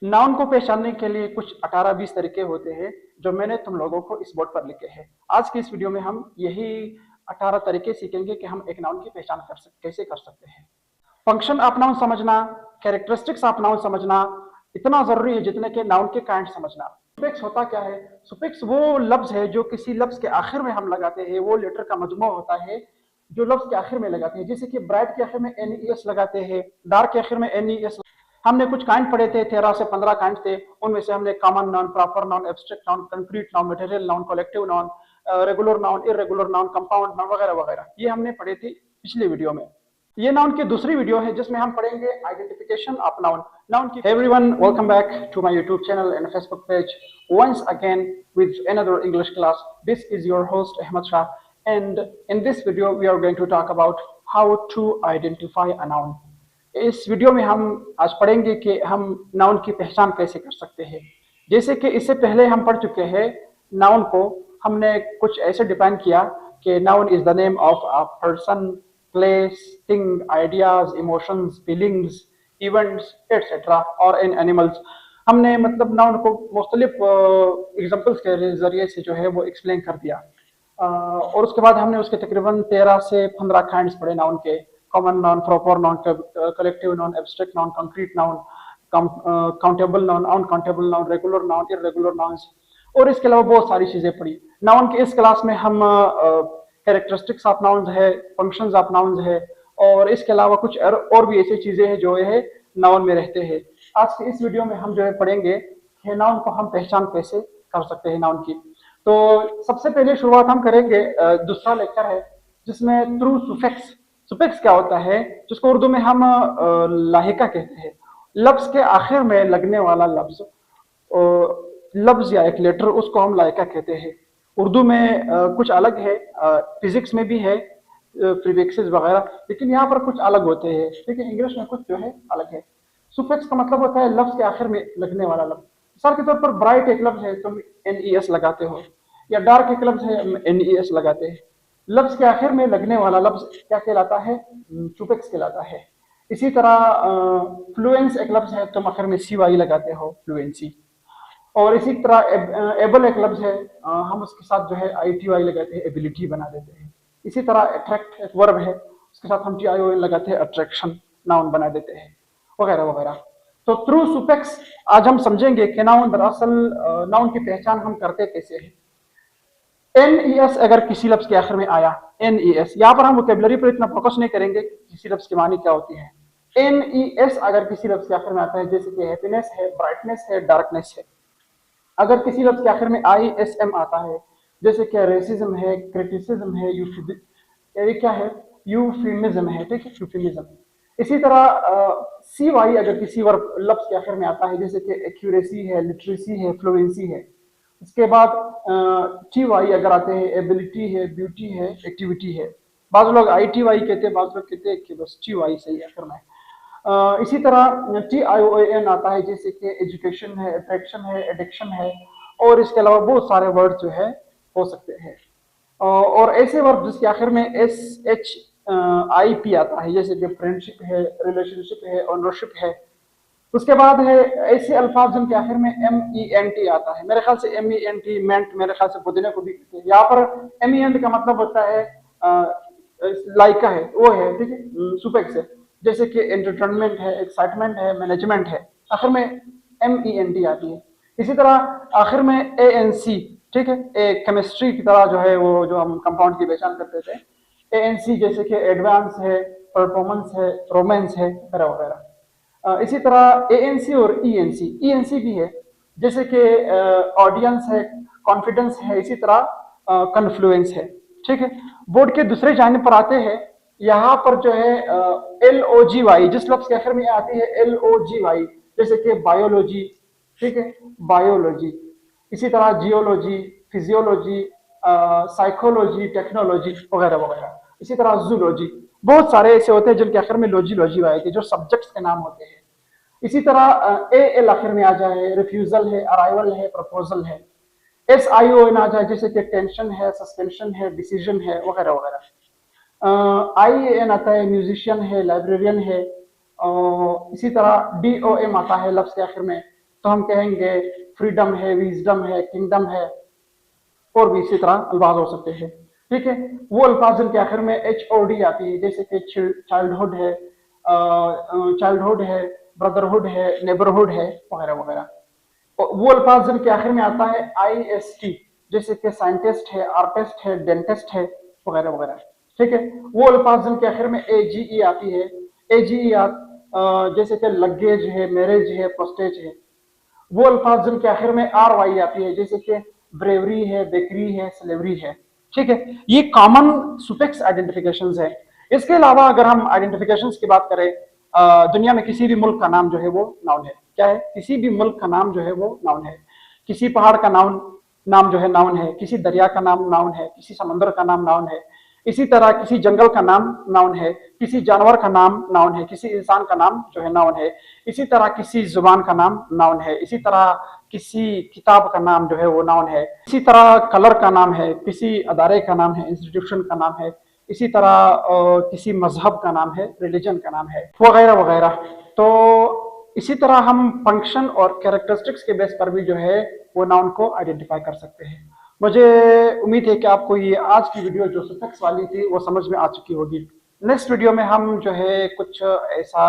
Noun को पहचानने के लिए कुछ 18-20 तरीके होते हैं जो मैंने तुम लोगों को इस बोर्ड पर लिखे हैं। आज की इस वीडियो में हम यही 18 तरीके सीखेंगे कि हम एक नाउन की पहचान कैसे कर सकते हैं। फंक्शन ऑफ नाउन समझना, कैरेक्टरिस्टिक्स ऑफ नाउन समझना इतना जरूरी है जितने के नाउन के काइंड समझना। सुफिक्स होता क्या है? सुफिक्स वो लफ्ज है जो किसी लफ्ज के आखिर में हम लगाते हैं, वो लेटर का मजमू होता है जो लफ्ज के आखिर में लगाते हैं। जैसे कि ब्राइट के आखिर में NES लगाते हैं, डार्क के आखिर में NES। हमने कुछ काइंड पढ़े थे, 13 से 15 काइंड थे। उनमें से हमने common noun, proper noun, abstract noun, concrete noun, material noun, collective noun, regular noun, irregular noun, compound noun वगैरह वगैरह, ये हमने पढ़े थे पिछले वीडियो में। ये नाउन की दूसरी वीडियो है जिसमें हम पढ़ेंगे आइडेंटिफिकेशन ऑफ नाउन। नाउन की everyone, welcome back to my YouTube channel and Facebook page once again with another English class. This is your host Ahmed Shah, and in this video we are going to talk about how to identify a noun. इस video में हम आज पढ़ेंगे कि हम noun की पहचान कैसे कर सकते हैं। जैसे कि इससे पहले हम पढ़ चुके हैं, नाउन को हमने कुछ ऐसे डिफाइन किया कि noun is the name of a person, place, thing, ideas, emotions, feelings, events etcetera और इन एनिमल्स। हमने मतलब नाउन को मुख्तलिफ एग्जाम्पल्स के जरिए से जो है वो एक्सप्लेन कर दिया। और उसके बाद हमने उसके तकरीबन 13 से 15 काइंड्स पढ़े नाउन के। Common noun, proper noun, collective noun, abstract noun, concrete noun, countable noun, uncountable noun, regular noun, irregular nouns, और इसके अलावा बहुत सारी चीजें पढ़ी। नाउन की इस क्लास में हम कैरेक्टरिस्टिक्स ऑफ नाउन्स है, फंक्शंस ऑफ नाउन्स है, और इसके अलावा कुछ और भी ऐसी चीजें हैं जो है नाउन में रहते हैं। आज के इस वीडियो में हम जो है पढ़ेंगे कि नाउन को हम पहचान कैसे कर सकते हैं नाउन की। तो सबसे पहले शुरुआत हम करेंगे, दूसरा लेक्चर है जिसमें थ्रू सुफिक्स। सुफिक्स क्या होता है, जिसको उर्दू में हम लाहिका कहते हैं। लफ्ज के आखिर में लगने वाला लफ्ज या एक लेटर, उसको हम लायका कहते हैं। उर्दू में कुछ अलग है, फिजिक्स में भी है प्रीफिक्सेस वगैरह, लेकिन यहाँ पर कुछ अलग होते हैं। ठीक है, इंग्लिश में कुछ जो है अलग है। सुफिक्स का मतलब होता है लफ्ज के आखिर में लगने वाला लफ्ज। मिसाल के तौर पर ब्राइट एक लफ्ज है, तुम NES लगाते हो, या डार्क एक लफ्ज है, NES लगाते हैं। लफ्ज के आखिर में लगने वाला लफ्ज क्या कहलाता है? सुफिक्स कहलाता है। इसी तरह फ्लुएंस एक लफ्ज है, तुम आखिर में CY लगाते हो, फ्लुएंसी। और इसी तरह एबल एक लफ्ज है, हम उसके साथ जो है ITY लगाते हैं, एबिलिटी बना देते हैं। इसी तरह अट्रैक्ट एक वर्ब है, उसके साथ हम TION लगाते हैं, अट्रैक्शन नाउन बना देते हैं, वगैरह वगैरह। तो थ्रू सुफिक्स आज हम समझेंगे कि नाउन दरअसल नाउन की पहचान हम करते कैसे हैं। NES अगर किसी लफ्ज के आखिर में आया, NES, यहाँ पर हम वोकेबलरी पर इतना फोकस नहीं करेंगे किसी लफ्ज की मानी क्या होती है। NES अगर किसी लफ्ज के आखिर में आता है, जैसे कि हैप्पीनेस है, ब्राइटनेस है, डार्कनेस है। अगर किसी लफ्ज के आखिर में ISM आता है, जैसे कि रेसिज्म है, क्रिटिसिज्म है, ये क्या है, यूफिमिज्म है। ठीक है, यूफिमिज्म। इसी तरह CY अगर किसी वर्ब लफ्ज के आखिर में आता है, जैसे कि एक्यूरेसी है, लिटरेसी है, फ्लुएंसी है। इसके बाद TY अगर आते हैं, एबिलिटी है, ब्यूटी है, एक्टिविटी है। बाज लोग ITY कहते हैं, बाज लोग कहते हैं कि बस TY सही आखिर में। इसी तरह TION आता है, जैसे कि एजुकेशन है, अट्रैक्शन है, एडिक्शन है, और इसके अलावा बहुत सारे वर्ड जो है हो सकते हैं। और ऐसे वर्ड जिसके आखिर में SHIP आता है, जैसे कि फ्रेंडशिप है, रिलेशनशिप है, ऑनरशिप है। उसके बाद है ऐसे अल्फाज जिनके आखिर में MENT आता है। मेरे ख्याल से MENT मेंट, मेरे ख्याल से पुदीने को भी कहते हैं। यहाँ पर MENT का मतलब होता है लाइका है, वो है। ठीक है, सुफिक्स है। जैसे कि एंटरटेनमेंट है, एक्साइटमेंट है, मैनेजमेंट है, आखिर में MENT आती है। इसी तरह आखिर में ANC। ठीक है, एक केमिस्ट्री की तरह जो है, वो जो हम कंपाउंड की पहचान करते थे, ANC, जैसे कि एडवांस है, परफॉर्मेंस है, रोमांस है, वगैरह वगैरह। इसी तरह ANC और ENC भी है, जैसे कि ऑडियंस है, कॉन्फिडेंस है, इसी तरह कन्फ्लुएंस है। ठीक है, बोर्ड के दूसरे जाने पर आते हैं। यहाँ पर जो है LOGY, जिस लफ्ज के आखिर में आती है LOGY, जैसे कि बायोलॉजी। ठीक है, बायोलॉजी। इसी तरह जियोलॉजी, फिजियोलॉजी, साइकोलॉजी, टेक्नोलॉजी, वगैरह वगैरह। इसी तरह जूलॉजी। बहुत सारे ऐसे होते हैं जिनके आखिर में लॉजी आए थे, जो सब्जेक्ट्स के नाम होते हैं। इसी तरह AL आखिर में आ जाए, रिफ्यूजल है, अराइवल है, प्रपोजल है। SION आ जाए, जैसे कि टेंशन है, सस्पेंशन है, डिसीजन है, वगैरह वगैरह। IAN आता है, म्यूजिशियन है, लाइब्रेरियन है। इसी तरह DOM आता है लफ्ज के आखिर में, तो हम कहेंगे फ्रीडम है, विजडम है, किंगडम है, और भी इसी तरह अल्फाज हो सकते हैं। ठीक है, वो अल्फाज जिनके आखिर में एच ओ डी आती है, जैसे कि चाइल्डहुड है, चाइल्डहुड है, ब्रदरहुड है, नेबरहुड है, वगैरह वगैरह। वो अल्फाज जिनके आखिर में आता है आई एस टी, जैसे कि साइंटिस्ट है, आर्टिस्ट है, डेंटिस्ट है, वगैरह वगैरह। ठीक है, वो अल्फाज जिनके आखिर में ए जी ई आती है, ए जी ई जैसे कि लगेज है, मैरिज है, प्रोस्टेज है। वो अल्फाज जिनके आखिर में आर वाई आती है, जैसे कि ब्रेवरी है, बेकरी है, स्लेवरी है। ठीक है, ये कॉमन सुफिक्स आइडेंटिफिकेशंस है। इसके अलावा अगर हम आइडेंटिफिकेशंस की बात करें, दुनिया में किसी भी मुल्क का नाम जो है वो नाउन है। क्या है? किसी भी मुल्क का नाम जो है वो नाउन है। किसी पहाड़ का नाम जो है नाउन है, किसी दरिया का नाम नाउन है, किसी समंदर का नाम नाउन है। इसी तरह किसी जंगल का नाम नाउन है, किसी जानवर का नाम नाउन है, किसी इंसान का नाम जो है नाउन है। इसी तरह किसी जुबान का नाम नाउन है। इसी तरह किसी किताब का नाम जो है वो नाउन है। इसी तरह कलर का नाम है, किसी अदारे का नाम है, इंस्टीट्यूशन का नाम है। इसी तरह किसी मजहब का नाम है, रिलीजन का नाम है, वगैरह वगैरह। तो इसी तरह हम फंक्शन और कैरेक्टरिस्टिक्स के बेस पर भी जो है वो नाउन को आइडेंटिफाई कर सकते हैं। मुझे उम्मीद है कि आपको ये आज की वीडियो जो सफिक्स वाली थी वो समझ में आ चुकी होगी। नेक्स्ट वीडियो में हम जो है कुछ ऐसा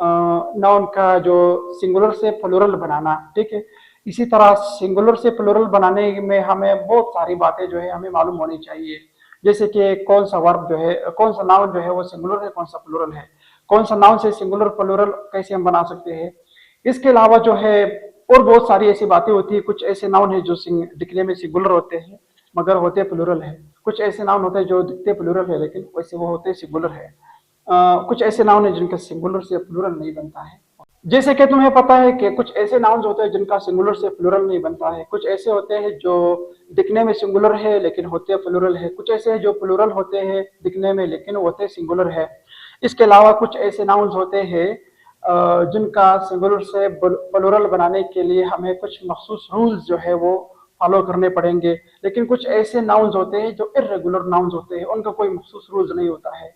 नाउन का जो सिंगुलर से प्लूरल बनाना, ठीक है, इसी तरह सिंगुलर से प्लूरल बनाने में हमें बहुत सारी बातें जो है हमें मालूम होनी चाहिए। जैसे कि कौन सा वर्ब जो है, कौन सा नाउन जो है वो सिंगुलर है, कौन सा प्लूरल है, कौन सा नाउन से सिंगुलर प्लूरल कैसे हम बना सकते हैं। इसके अलावा जो है और बहुत सारी ऐसी बातें होती है। कुछ ऐसे नाउन है जो दिखने में सिंगुलर होते हैं मगर होते प्लूरल है। कुछ ऐसे नाउन होते हैं जो दिखते प्लूरल है लेकिन वैसे वो होते सिंगुलर है। कुछ ऐसे नाउन है जिनका सिंगुलर से प्लूरल नहीं बनता है। जैसे कि तुम्हें पता है कि कुछ ऐसे नाउन्स होते हैं जिनका सिंगुलर से प्लूरल नहीं बनता है। कुछ ऐसे होते हैं जो दिखने में सिंगुलर है लेकिन होते प्लूरल है। कुछ ऐसे हैं जो प्लूरल होते हैं दिखने में लेकिन होते सिंगुलर है। इसके अलावा कुछ ऐसे नाउन्स होते हैं जिनका सिंगुलर से प्लूरल बनाने के लिए हमें कुछ मखसूस रूल्स जो है वो फॉलो करने पड़ेंगे। लेकिन कुछ ऐसे नाउन्स होते हैं जो इर्रेगुलर नाउन्स होते हैं, उनका कोई मखसूस रूल्स नहीं होता है।